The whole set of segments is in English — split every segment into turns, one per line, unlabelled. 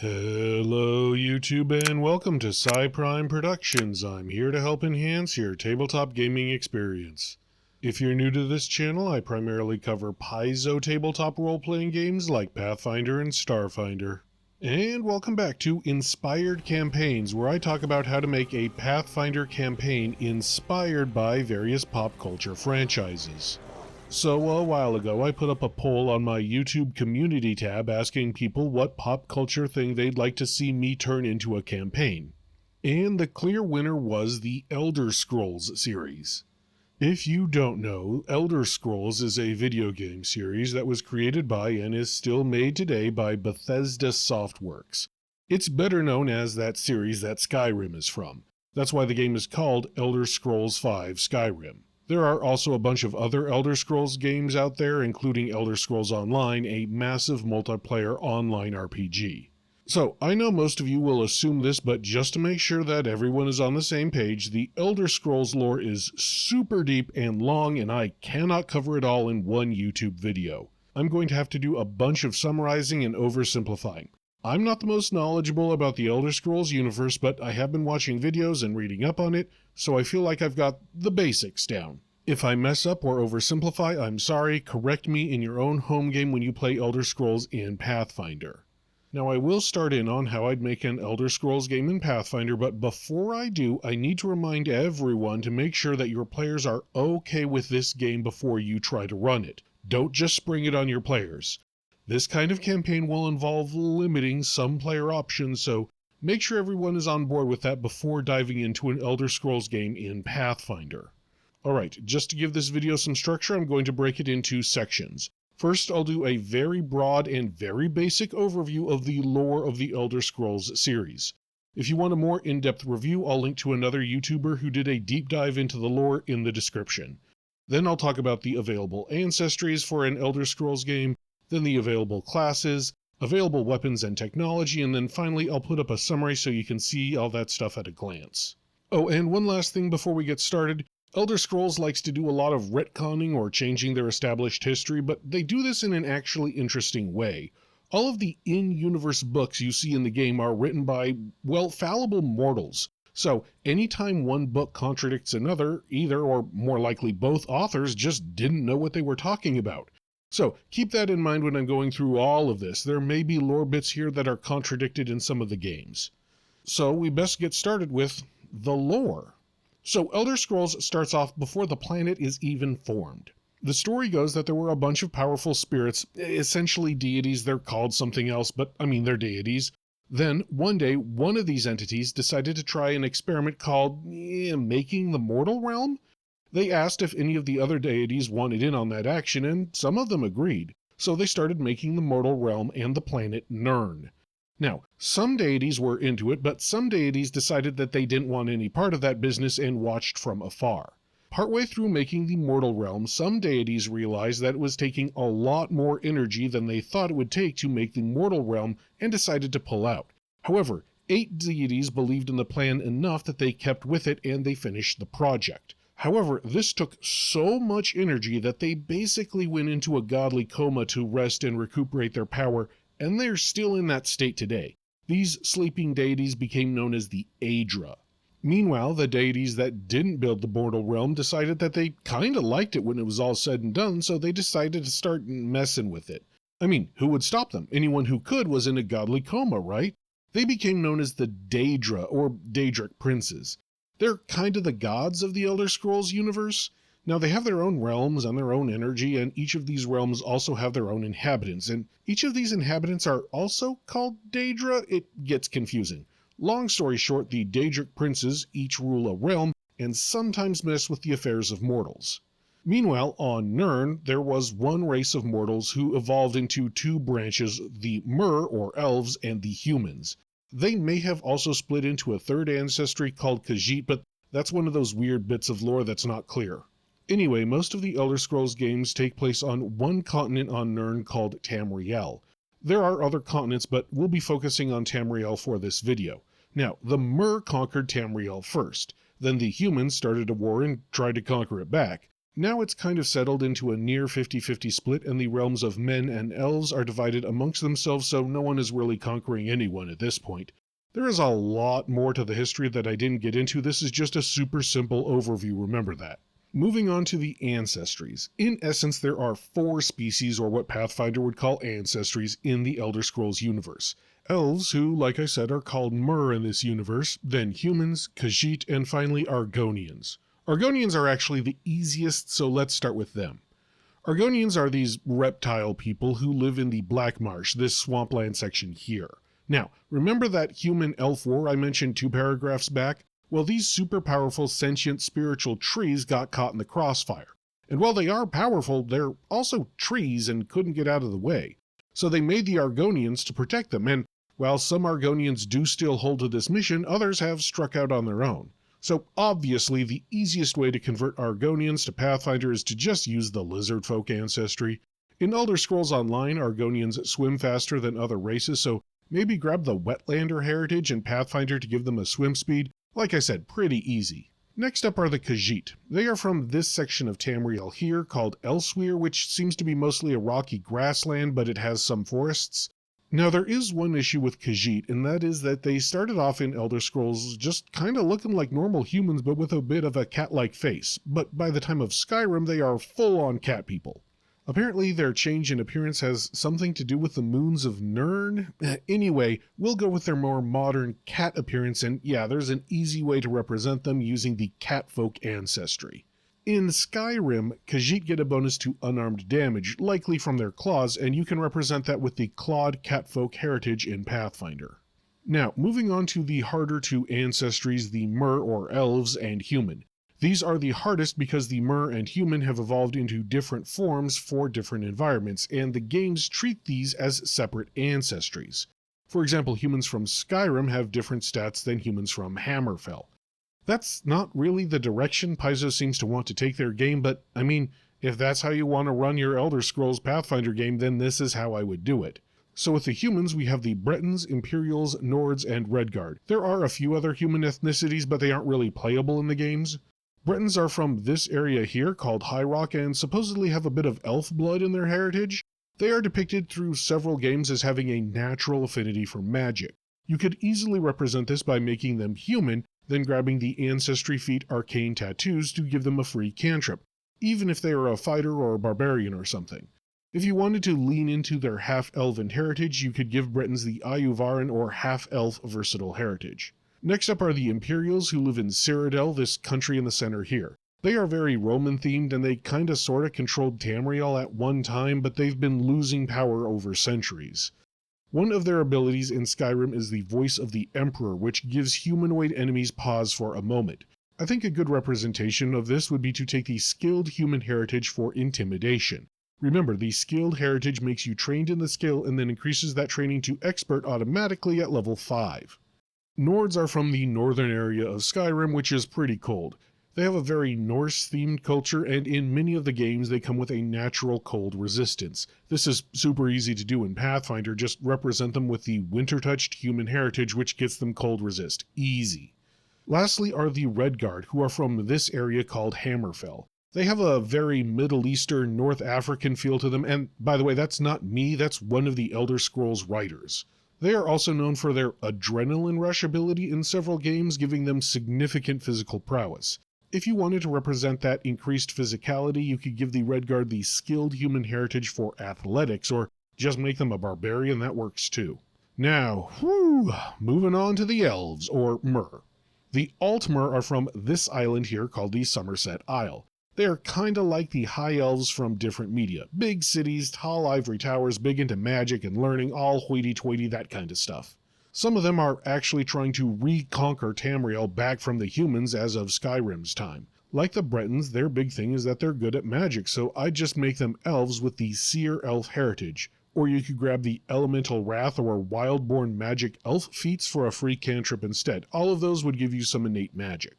Hello YouTube and welcome to Prime Productions. I'm here to help enhance your tabletop gaming experience. If you're new to this channel, I primarily cover Paizo tabletop role-playing games like Pathfinder and Starfinder. And welcome back to Inspired Campaigns, where I talk about how to make a Pathfinder campaign inspired by various pop culture franchises. So a while ago I put up a poll on my YouTube community tab asking people what pop culture thing they'd like to see me turn into a campaign. And the clear winner was the Elder Scrolls series. If you don't know, Elder Scrolls is a video game series that was created by and is still made today by Bethesda Softworks. It's better known as that series that Skyrim is from. That's why the game is called Elder Scrolls V Skyrim. There are also a bunch of other Elder Scrolls games out there, including Elder Scrolls Online, a massive multiplayer online RPG. So, I know most of you will assume this, but just to make sure that everyone is on the same page, the Elder Scrolls lore is super deep and long, and I cannot cover it all in one YouTube video. I'm going to have to do a bunch of summarizing and oversimplifying. I'm not the most knowledgeable about the Elder Scrolls universe, but I have been watching videos and reading up on it, so I feel like I've got the basics down. If I mess up or oversimplify, I'm sorry, correct me in your own home game when you play Elder Scrolls in Pathfinder. Now I will start in on how I'd make an Elder Scrolls game in Pathfinder, but before I do, I need to remind everyone to make sure that your players are okay with this game before you try to run it. Don't just spring it on your players. This kind of campaign will involve limiting some player options, so make sure everyone is on board with that before diving into an Elder Scrolls game in Pathfinder. Alright, just to give this video some structure, I'm going to break it into sections. First, I'll do a very broad and very basic overview of the lore of the Elder Scrolls series. If you want a more in-depth review, I'll link to another YouTuber who did a deep dive into the lore in the description. Then I'll talk about the available Ancestries for an Elder Scrolls game, then the available classes, available weapons and technology, and then finally I'll put up a summary so you can see all that stuff at a glance. Oh, and one last thing before we get started. Elder Scrolls likes to do a lot of retconning or changing their established history, but they do this in an actually interesting way. All of the in-universe books you see in the game are written by, well, fallible mortals. So anytime one book contradicts another, either or more likely both authors just didn't know what they were talking about. So keep that in mind when I'm going through all of this. There may be lore bits here that are contradicted in some of the games. So we best get started with the lore. So Elder Scrolls starts off before the planet is even formed. The story goes that there were a bunch of powerful spirits, essentially deities. They're called something else, but they're deities. Then, one day, one of these entities decided to try an experiment called making the mortal realm? They asked if any of the other deities wanted in on that action, and some of them agreed. So they started making the mortal realm and the planet Nirn. Now, some deities were into it, but some deities decided that they didn't want any part of that business and watched from afar. Partway through making the mortal realm, some deities realized that it was taking a lot more energy than they thought it would take to make the mortal realm and decided to pull out. However, 8 deities believed in the plan enough that they kept with it and they finished the project. However, this took so much energy that they basically went into a godly coma to rest and recuperate their power, and they're still in that state today. These sleeping deities became known as the Aedra. Meanwhile, the deities that didn't build the mortal realm decided that they kinda liked it when it was all said and done, so they decided to start messing with it. Who would stop them? Anyone who could was in a godly coma, right? They became known as the Daedra, or Daedric princes. They're kind of the gods of the Elder Scrolls universe. Now, they have their own realms and their own energy, and each of these realms also have their own inhabitants, and each of these inhabitants are also called Daedra. It gets confusing. Long story short, the Daedric princes each rule a realm, and sometimes mess with the affairs of mortals. Meanwhile, on Nirn, there was one race of mortals who evolved into 2 branches, the Mer, or elves, and the humans. They may have also split into a 3rd ancestry called Khajiit, but that's one of those weird bits of lore that's not clear. Anyway, most of the Elder Scrolls games take place on one continent on Nirn called Tamriel. There are other continents, but we'll be focusing on Tamriel for this video. Now, the Mer conquered Tamriel first. Then the humans started a war and tried to conquer it back. Now it's kind of settled into a near 50-50 split, and the realms of men and elves are divided amongst themselves, so no one is really conquering anyone at this point. There is a lot more to the history that I didn't get into. This is just a super simple overview, remember that. Moving on to the Ancestries. In essence, there are 4 species, or what Pathfinder would call Ancestries, in the Elder Scrolls universe. Elves, who, like I said, are called Mer in this universe, then humans, Khajiit, and finally Argonians. Argonians are actually the easiest, so let's start with them. Argonians are these reptile people who live in the Black Marsh, this swampland section here. Now, remember that human-elf war I mentioned 2 paragraphs back? Well, these super powerful sentient spiritual trees got caught in the crossfire. And while they are powerful, they're also trees and couldn't get out of the way. So they made the Argonians to protect them, and while some Argonians do still hold to this mission, others have struck out on their own. So obviously the easiest way to convert Argonians to Pathfinder is to just use the lizard folk ancestry. In Elder Scrolls Online, Argonians swim faster than other races, so maybe grab the Wetlander heritage in Pathfinder to give them a swim speed. Like I said, pretty easy. Next up are the Khajiit. They are from this section of Tamriel here called Elsewhere, which seems to be mostly a rocky grassland, but it has some forests. Now there is one issue with Khajiit, and that is that they started off in Elder Scrolls just kinda looking like normal humans but with a bit of a cat-like face, but by the time of Skyrim they are full-on cat people. Apparently their change in appearance has something to do with the moons of Nirn. Anyway, we'll go with their more modern cat appearance, and yeah, there's an easy way to represent them using the catfolk ancestry. In Skyrim, Khajiit get a bonus to unarmed damage, likely from their claws, and you can represent that with the clawed catfolk heritage in Pathfinder. Now, moving on to the harder 2 ancestries, the Mer or Elves and Human. These are the hardest because the Mer and Human have evolved into different forms for different environments, and the games treat these as separate ancestries. For example, humans from Skyrim have different stats than humans from Hammerfell. That's not really the direction Paizo seems to want to take their game, but I mean, if that's how you want to run your Elder Scrolls Pathfinder game, then this is how I would do it. So with the humans, we have the Bretons, Imperials, Nords, and Redguard. There are a few other human ethnicities, but they aren't really playable in the games. Bretons are from this area here called High Rock and supposedly have a bit of elf blood in their heritage. They are depicted through several games as having a natural affinity for magic. You could easily represent this by making them human, then grabbing the Ancestry feat arcane tattoos to give them a free cantrip, even if they are a fighter or a barbarian or something. If you wanted to lean into their half-elven heritage, you could give Bretons the Ayuvaran or half-elf versatile heritage. Next up are the Imperials, who live in Cyrodiil, this country in the center here. They are very Roman-themed, and they kinda sorta controlled Tamriel at one time, but they've been losing power over centuries. One of their abilities in Skyrim is the Voice of the Emperor, which gives humanoid enemies pause for a moment. I think a good representation of this would be to take the skilled human heritage for intimidation. Remember, the skilled heritage makes you trained in the skill and then increases that training to expert automatically at level 5. Nords are from the northern area of Skyrim, which is pretty cold. They have a very Norse-themed culture, and in many of the games they come with a natural cold resistance. This is super easy to do in Pathfinder, just represent them with the winter-touched human heritage, which gets them cold resist. Easy. Lastly are the Redguard, who are from this area called Hammerfell. They have a very Middle Eastern, North African feel to them, and by the way, that's not me, that's one of the Elder Scrolls writers. They are also known for their adrenaline rush ability in several games, giving them significant physical prowess. If you wanted to represent that increased physicality, you could give the Redguard the skilled human heritage for athletics, or just make them a barbarian, that works too. Now, moving on to the Elves, or Mer. The Altmer are from this island here called the Somerset Isle. They are kinda like the High Elves from different media. Big cities, tall ivory towers, big into magic and learning, all hoity-toity, that kind of stuff. Some of them are actually trying to reconquer Tamriel back from the humans as of Skyrim's time. Like the Bretons, their big thing is that they're good at magic, so I'd just make them elves with the Seer Elf heritage. Or you could grab the Elemental Wrath or Wildborn Magic Elf feats for a free cantrip instead. All of those would give you some innate magic.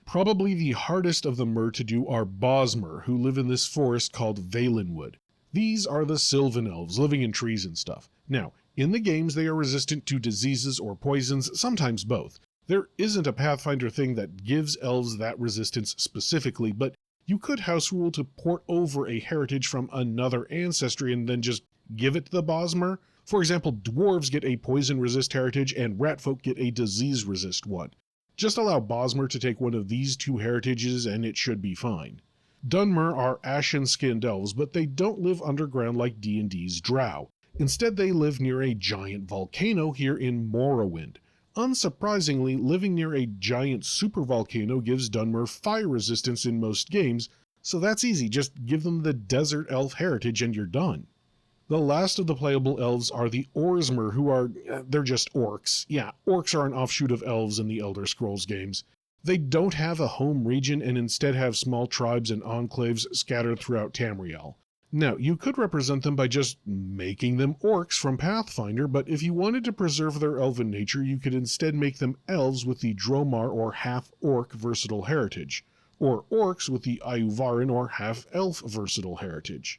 Probably the hardest of the Mer to do are Bosmer, who live in this forest called Valenwood. These are the Sylvan Elves, living in trees and stuff. Now, in the games they are resistant to diseases or poisons, sometimes both. There isn't a Pathfinder thing that gives elves that resistance specifically, but You could house rule to port over a heritage from another ancestry and then just give it to the Bosmer. For example, dwarves get a poison resist heritage and ratfolk get a disease resist one. Just allow Bosmer to take one of these two heritages and it should be fine. Dunmer are ashen-skinned elves, but they don't live underground like D&D's Drow. Instead, they live near a giant volcano here in Morrowind. Unsurprisingly, living near a giant supervolcano gives Dunmer fire resistance in most games, so that's easy, just give them the desert elf heritage and you're done. The last of the playable elves are the Orsmer, who are, they're just orcs. Yeah, orcs are an offshoot of elves in the Elder Scrolls games. They don't have a home region and instead have small tribes and enclaves scattered throughout Tamriel. Now, you could represent them by just making them orcs from Pathfinder, but if you wanted to preserve their elven nature, you could instead make them elves with the Dromar or half-orc versatile heritage, or orcs with the Iuvarin or half-elf versatile heritage.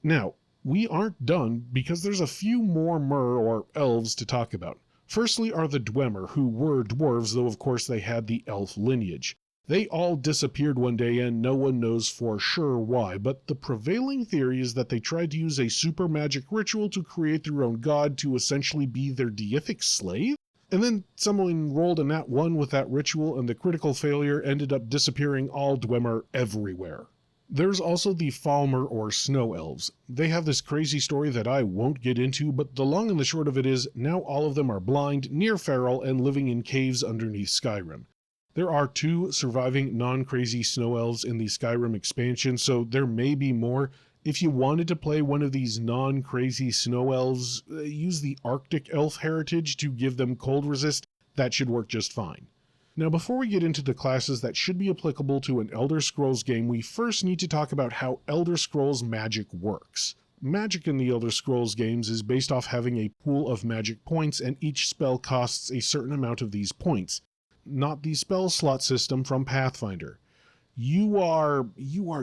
Now, we aren't done because there's a few more mer or elves to talk about. Firstly are the Dwemer, who were dwarves, though of course they had the elf lineage. They all disappeared one day and no one knows for sure why, but the prevailing theory is that they tried to use a super magic ritual to create their own god to essentially be their deific slave? And then someone rolled a nat 1 with that ritual and the critical failure ended up disappearing all Dwemer everywhere. There's also the Falmer or Snow Elves. They have this crazy story that I won't get into, but the long and the short of it is, now all of them are blind, near feral, and living in caves underneath Skyrim. There are 2 surviving non-crazy Snow Elves in the Skyrim expansion, so there may be more. If you wanted to play one of these non-crazy Snow Elves, use the Arctic Elf heritage to give them cold resist. That should work just fine. Now, before we get into the classes that should be applicable to an Elder Scrolls game, we first need to talk about how Elder Scrolls magic works. Magic in the Elder Scrolls games is based off having a pool of magic points, and each spell costs a certain amount of these points. Not the spell slot system from Pathfinder. You are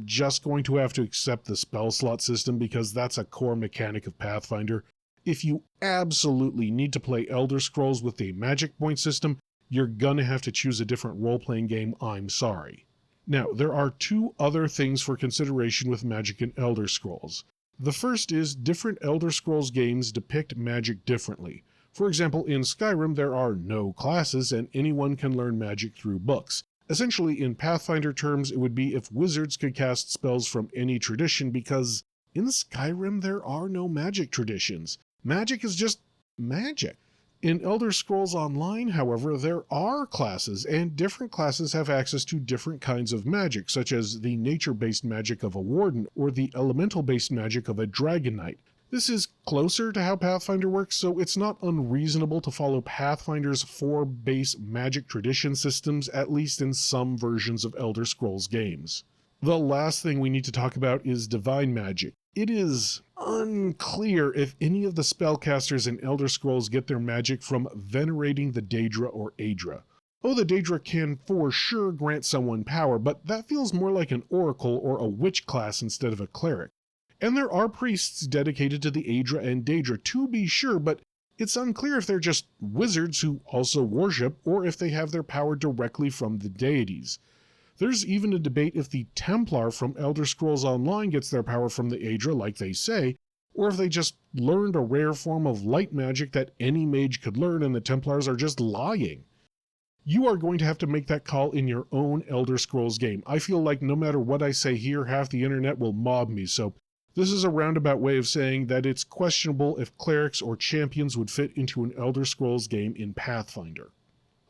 just going to have to accept the spell slot system because that's a core mechanic of Pathfinder. If you absolutely need to play Elder Scrolls with a magic point system, you're gonna have to choose a different role-playing game, I'm sorry. Now, there are 2 other things for consideration with magic in Elder Scrolls. The first is different Elder Scrolls games depict magic differently. For example, in Skyrim there are no classes and anyone can learn magic through books. Essentially, in Pathfinder terms, it would be if wizards could cast spells from any tradition because in Skyrim there are no magic traditions. Magic is just magic. In Elder Scrolls Online, however, there are classes, and different classes have access to different kinds of magic, such as the nature-based magic of a warden or the elemental-based magic of a dragon knight. This is closer to how Pathfinder works, so it's not unreasonable to follow Pathfinder's 4 base magic tradition systems, at least in some versions of Elder Scrolls games. The last thing we need to talk about is divine magic. It is unclear if any of the spellcasters in Elder Scrolls get their magic from venerating the Daedra or Aedra. Oh, the Daedra can for sure grant someone power, but that feels more like an oracle or a witch class instead of a cleric. And there are priests dedicated to the Aedra and Daedra to be sure, but it's unclear if they're just wizards who also worship or if they have their power directly from the deities. There's even a debate if the Templar from Elder Scrolls Online gets their power from the Aedra like they say, or if they just learned a rare form of light magic that any mage could learn and the Templars are just lying. You are going to have to make that call in your own Elder Scrolls game. I feel like no matter what I say here, half the internet will mob me, so this is a roundabout way of saying that it's questionable if clerics or champions would fit into an Elder Scrolls game in Pathfinder.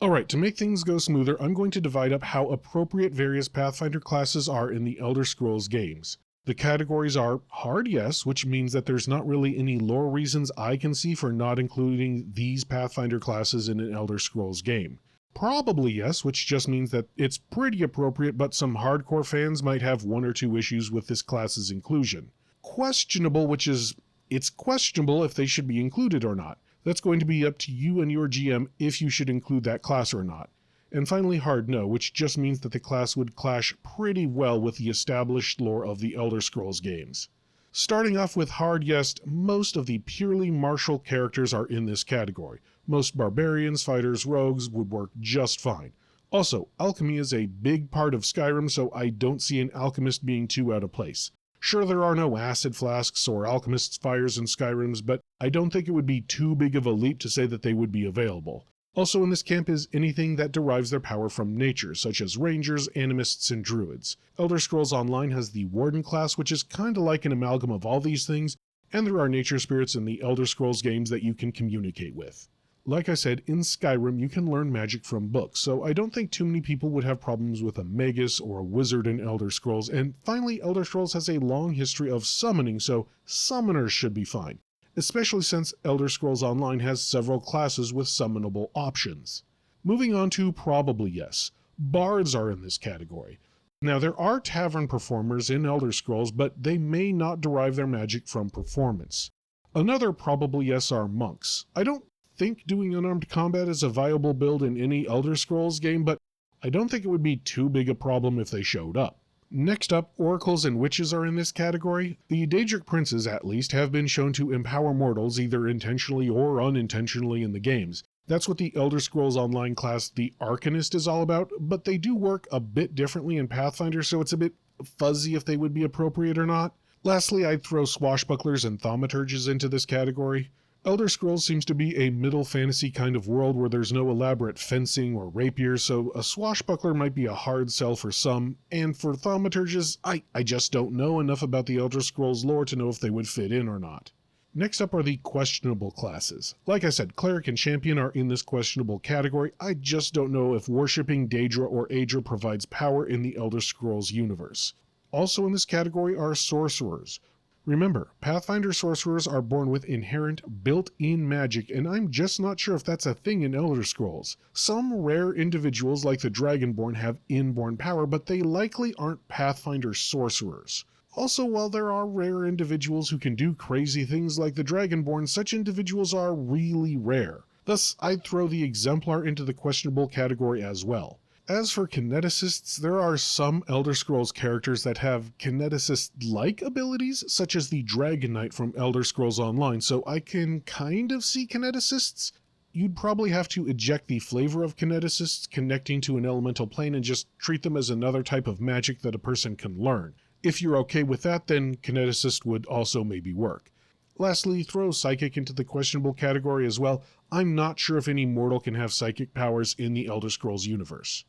Alright, to make things go smoother, I'm going to divide up how appropriate various Pathfinder classes are in the Elder Scrolls games. The categories are hard yes, which means that there's not really any lore reasons I can see for not including these Pathfinder classes in an Elder Scrolls game. Probably yes, which just means that it's pretty appropriate, but some hardcore fans might have 1 or 2 issues with this class's inclusion. Questionable, which is, it's questionable if they should be included or not. That's going to be up to you and your GM if you should include that class or not. And finally hard no, which just means that the class would clash pretty well with the established lore of the Elder Scrolls games. Starting off with hard yes, most of the purely martial characters are in this category. Most barbarians, fighters, rogues would work just fine. Also, alchemy is a big part of Skyrim, so I don't see an alchemist being too out of place. Sure, there are no acid flasks or alchemist's fires in Skyrims, but I don't think it would be too big of a leap to say that they would be available. Also in this camp is anything that derives their power from nature, such as rangers, animists, and druids. Elder Scrolls Online has the Warden class, which is kinda like an amalgam of all these things, and there are nature spirits in the Elder Scrolls games that you can communicate with. Like I said, in Skyrim you can learn magic from books, so I don't think too many people would have problems with a magus or a wizard in Elder Scrolls, and finally Elder Scrolls has a long history of summoning, so summoners should be fine, especially since Elder Scrolls Online has several classes with summonable options. Moving on to probably yes, bards are in this category. Now there are tavern performers in Elder Scrolls, but they may not derive their magic from performance. Another probably yes are monks. I don't think doing unarmed combat is a viable build in any Elder Scrolls game, but I don't think it would be too big a problem if they showed up. Next up, oracles and witches are in this category. The Daedric princes, at least, have been shown to empower mortals either intentionally or unintentionally in the games. That's what the Elder Scrolls Online class, the Arcanist, is all about, but they do work a bit differently in Pathfinder, so it's a bit fuzzy if they would be appropriate or not. Lastly, I'd throw swashbucklers and thaumaturges into this category. Elder Scrolls seems to be a middle fantasy kind of world where there's no elaborate fencing or rapier, so a swashbuckler might be a hard sell for some, and for thaumaturges, I just don't know enough about the Elder Scrolls lore to know if they would fit in or not. Next up are the questionable classes. Like I said, Cleric and Champion are in this questionable category. I just don't know if worshipping Daedra or Aedra provides power in the Elder Scrolls universe. Also in this category are Sorcerers. Remember, Pathfinder sorcerers are born with inherent, built-in magic, and I'm just not sure if that's a thing in Elder Scrolls. Some rare individuals like the Dragonborn have inborn power, but they likely aren't Pathfinder sorcerers. Also, while there are rare individuals who can do crazy things like the Dragonborn, such individuals are really rare. Thus, I'd throw the Exemplar into the questionable category as well. As for kineticists, there are some Elder Scrolls characters that have kineticist-like abilities, such as the Dragon Knight from Elder Scrolls Online, so I can kind of see kineticists. You'd probably have to eject the flavor of kineticists connecting to an elemental plane and just treat them as another type of magic that a person can learn. If you're okay with that, then kineticist would also maybe work. Lastly, throw Psychic into the questionable category as well. I'm not sure if any mortal can have psychic powers in the Elder Scrolls universe.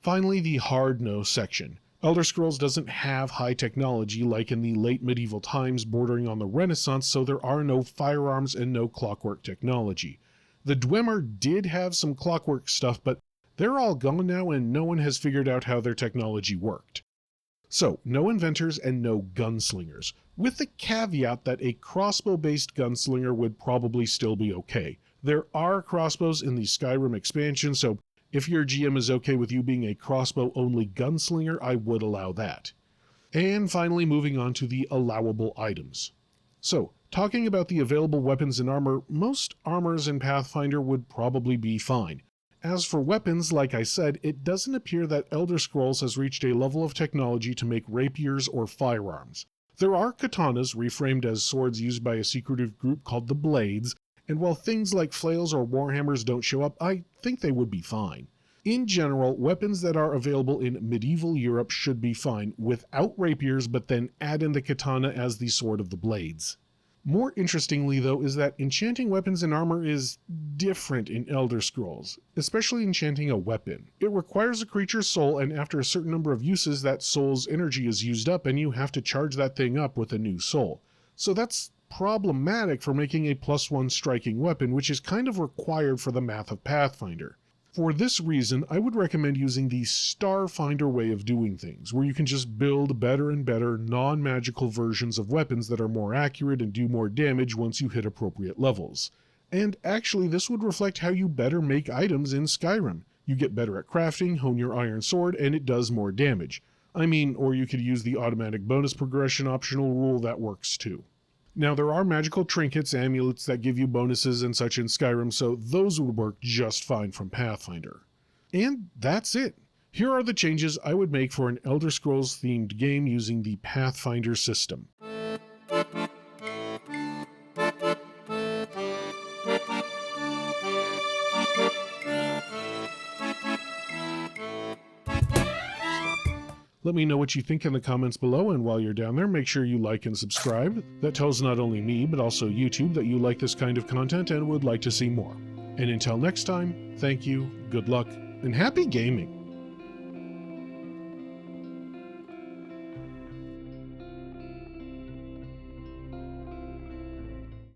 Finally, the hard no section. Elder Scrolls doesn't have high technology like in the late medieval times bordering on the Renaissance, so there are no firearms and no clockwork technology. The Dwemer did have some clockwork stuff, but they're all gone now and no one has figured out how their technology worked. So, no inventors and no gunslingers, with the caveat that a crossbow-based gunslinger would probably still be okay. There are crossbows in the Skyrim expansion, so if your GM is okay with you being a crossbow-only gunslinger, I would allow that. And finally, moving on to the allowable items. So, talking about the available weapons and armor, most armors in Pathfinder would probably be fine. As for weapons, like I said, it doesn't appear that Elder Scrolls has reached a level of technology to make rapiers or firearms. There are katanas reframed as swords used by a secretive group called the Blades, and while things like flails or warhammers don't show up, I think they would be fine. In general, weapons that are available in medieval Europe should be fine, without rapiers, but then add in the katana as the sword of the Blades. More interestingly, though, is that enchanting weapons and armor is different in Elder Scrolls, especially enchanting a weapon. It requires a creature's soul, and after a certain number of uses, that soul's energy is used up, and you have to charge that thing up with a new soul. So that's problematic for making a +1 striking weapon, which is kind of required for the math of Pathfinder. For this reason, I would recommend using the Starfinder way of doing things, where you can just build better and better non-magical versions of weapons that are more accurate and do more damage once you hit appropriate levels. And actually, this would reflect how you better make items in Skyrim. You get better at crafting, hone your iron sword, and it does more damage. Or you could use the automatic bonus progression optional rule that works too. Now, there are magical trinkets, amulets that give you bonuses and such in Skyrim, so those would work just fine from Pathfinder. And that's it. Here are the changes I would make for an Elder Scrolls themed game using the Pathfinder system. Let me know what you think in the comments below, and while you're down there, make sure you like and subscribe. That tells not only me, but also YouTube that you like this kind of content and would like to see more. And until next time, thank you, good luck, and happy gaming!